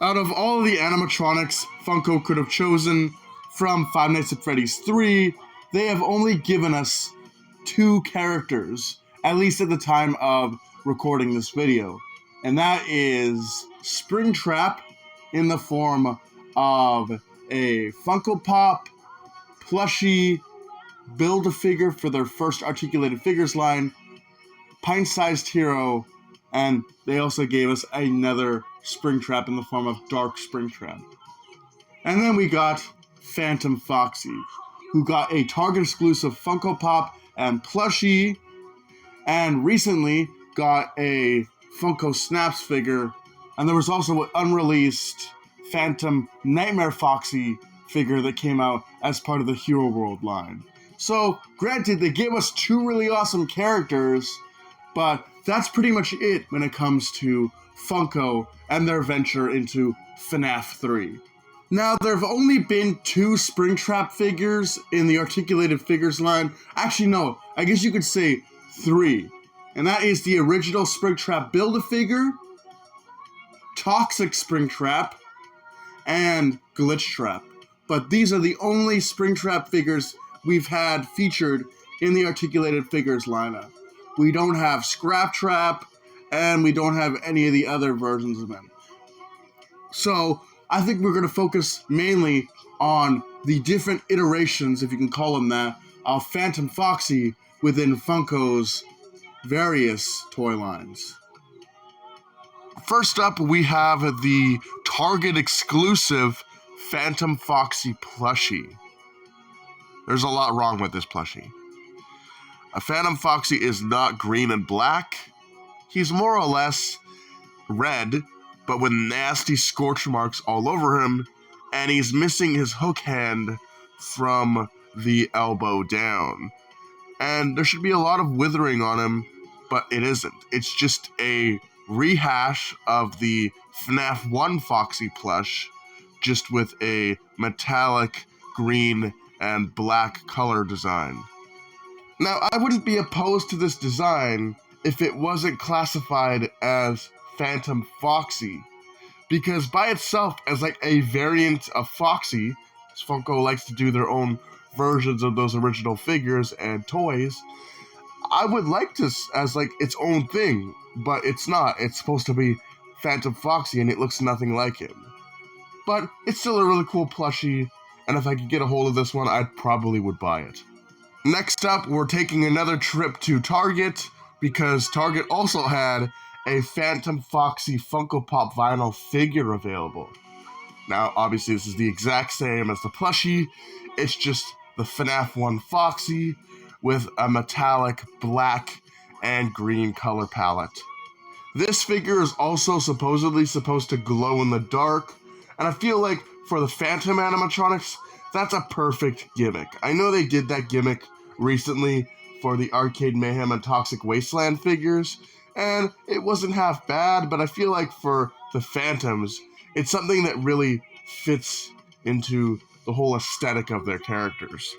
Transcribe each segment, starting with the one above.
Out of all of the animatronics Funko could have chosen from Five Nights at Freddy's 3, they have only given us 2 characters, at least at the time of recording this video. And that is Springtrap in the form of a Funko Pop plushie Build-A-Figure for their first articulated figures line, Pint-Sized Hero, and they also gave us another Springtrap in the form of Dark Springtrap. And then we got Phantom Foxy, who got a Target exclusive Funko Pop and plushie, and recently got a Funko Snaps figure, and there was also an unreleased Phantom Nightmare Foxy figure that came out as part of the Hero World line. So, granted, they gave us 2 really awesome characters, but that's pretty much it when it comes to Funko and their venture into FNAF 3. Now, there have only been 2 Springtrap figures in the articulated figures line. Actually, no, I guess you could say 3. And that is the original Springtrap Build-A-Figure, Toxic Springtrap, and Glitch Trap. But these are the only Springtrap figures we've had featured in the articulated figures lineup. We don't have Scrap Trap, and we don't have any of the other versions of them. So, I think we're going to focus mainly on the different iterations, if you can call them that, of Phantom Foxy within Funko's various toy lines. First up, we have the Target exclusive Phantom Foxy plushie. There's a lot wrong with this plushie. A Phantom Foxy is not green and black. He's more or less red, but with nasty scorch marks all over him, and he's missing his hook hand from the elbow down. And there should be a lot of withering on him, but it isn't. It's just a rehash of the FNAF 1 Foxy plush, just with a metallic green and black color design. Now, I wouldn't be opposed to this design if it wasn't classified as Phantom Foxy, because by itself, as like a variant of Foxy, Funko likes to do their own versions of those original figures and toys, I would like this as like its own thing, but it's not. It's supposed to be Phantom Foxy, and it looks nothing like him. But it's still a really cool plushie, and if I could get a hold of this one, I probably would buy it. Next up, we're taking another trip to Target, because Target also had a Phantom Foxy Funko Pop vinyl figure available. Now, obviously, this is the exact same as the plushie. It's just the FNAF 1 Foxy with a metallic black and green color palette. This figure is also supposedly supposed to glow in the dark, and I feel like for the Phantom animatronics, that's a perfect gimmick. I know they did that gimmick recently for the Arcade Mayhem and Toxic Wasteland figures, and it wasn't half bad, but I feel like for the Phantoms, it's something that really fits into the whole aesthetic of their characters.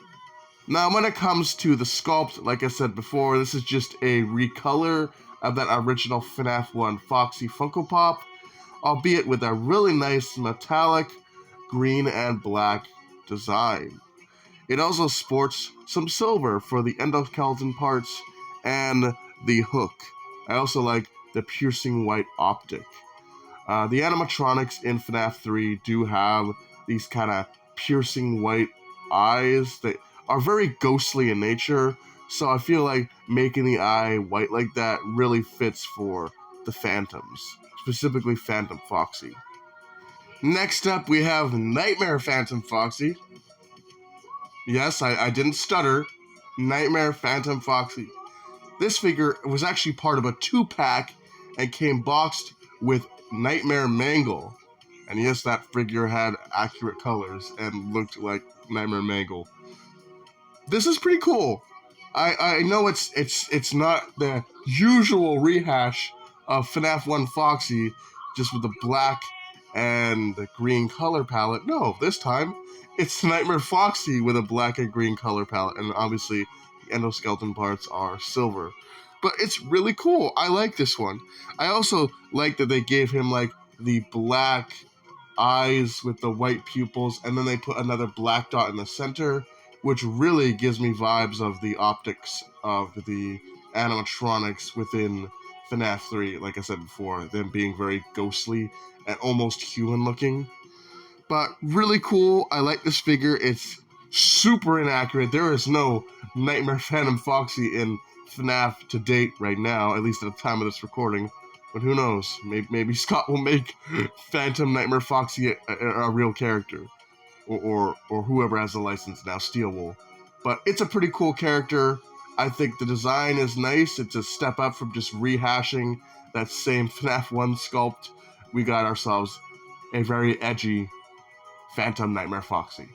Now, when it comes to the sculpt, like I said before, this is just a recolor of that original FNAF 1 Foxy Funko Pop, albeit with a really nice metallic green and black design. It also sports some silver for the endoskeleton parts and the hook. I also like the piercing white optic. The animatronics in FNAF 3 do have these kind of piercing white eyes that are very ghostly in nature, so I feel like making the eye white like that really fits for the Phantoms, specifically Phantom Foxy. Next up, we have Nightmare Phantom Foxy. Yes, I didn't stutter. Nightmare Phantom Foxy. This figure was actually part of a 2-pack and came boxed with Nightmare Mangle. And yes, that figure had accurate colors and looked like Nightmare Mangle. This is pretty cool. I know it's not the usual rehash of FNAF 1 Foxy, just with the black and the green color palette. No, this time it's Nightmare Foxy with a black and green color palette, and obviously the endoskeleton parts are silver. But it's really cool. I like this one. I also like that they gave him like the black eyes with the white pupils, and then they put another black dot in the center, which really gives me vibes of the optics of the animatronics within FNAF 3, like I said before, them being very ghostly and almost human looking. But really cool. I like this figure. It's super inaccurate. There is no Nightmare Phantom Foxy in FNAF to date right now, at least at the time of this recording. But who knows? Maybe Scott will make Phantom Nightmare Foxy a real character. Or whoever has the license now, Steel Wool. But it's a pretty cool character. I think the design is nice. It's a step up from just rehashing that same FNAF 1 sculpt. We got ourselves a very edgy Phantom Nightmare Foxy.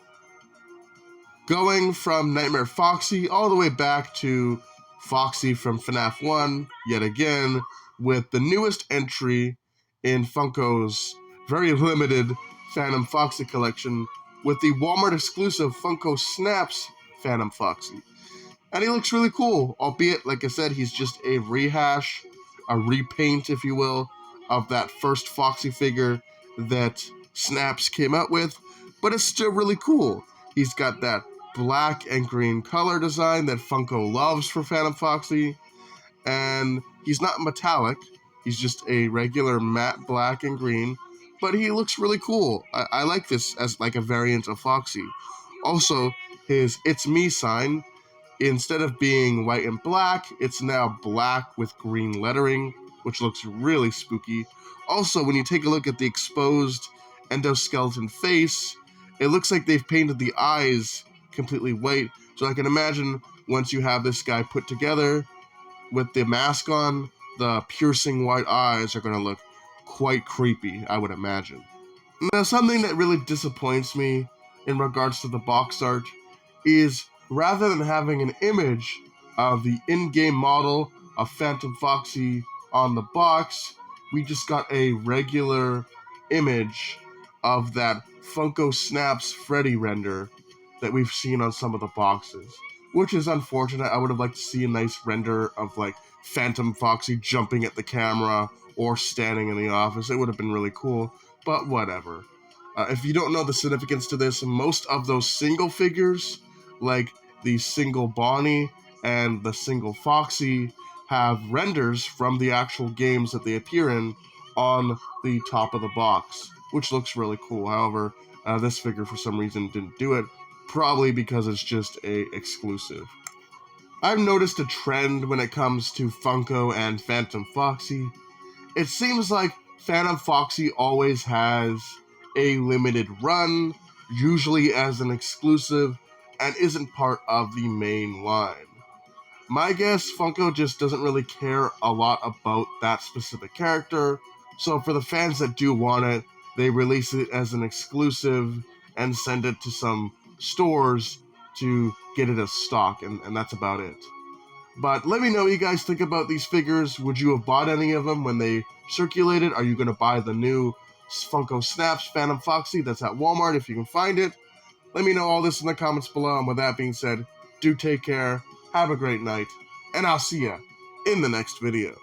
Going from Nightmare Foxy all the way back to Foxy from FNAF 1, yet again, with the newest entry in Funko's very limited Phantom Foxy collection, with the Walmart exclusive Funko Snaps Phantom Foxy. And he looks really cool, albeit, like I said, he's just a rehash, a repaint, if you will, of that first Foxy figure that Snaps came out with, but it's still really cool. He's got that black and green color design that Funko loves for Phantom Foxy, and he's not metallic, he's just a regular matte black and green, but he looks really cool. I like this as like a variant of Foxy. Also, his It's Me sign, instead of being white and black, it's now black with green lettering, which looks really spooky. Also, when you take a look at the exposed endoskeleton face, it looks like they've painted the eyes completely white. So I can imagine once you have this guy put together with the mask on, the piercing white eyes are going to look quite creepy, I would imagine. Now, something that really disappoints me in regards to the box art is rather than having an image of the in-game model of Phantom Foxy on the box, we just got a regular image of that Funko Snaps Freddy render that we've seen on some of the boxes, which is unfortunate. I would have liked to see a nice render of like Phantom Foxy jumping at the camera or standing in the office. It would have been really cool, but whatever. If you don't know the significance to this, most of those single figures, like the single Bonnie and the single Foxy, have renders from the actual games that they appear in on the top of the box, which looks really cool. However, this figure for some reason didn't do it, probably because it's just a exclusive. I've noticed a trend when it comes to Funko and Phantom Foxy. It seems like Phantom Foxy always has a limited run, usually as an exclusive, and isn't part of the main line. My guess, Funko just doesn't really care a lot about that specific character, so for the fans that do want it, they release it as an exclusive and send it to some stores to get it as stock, and that's about it. But let me know what you guys think about these figures. Would you have bought any of them when they circulated? Are you going to buy the new Funko Snaps Phantom Foxy that's at Walmart if you can find it? Let me know all this in the comments below. And with that being said, do take care, have a great night, and I'll see ya in the next video.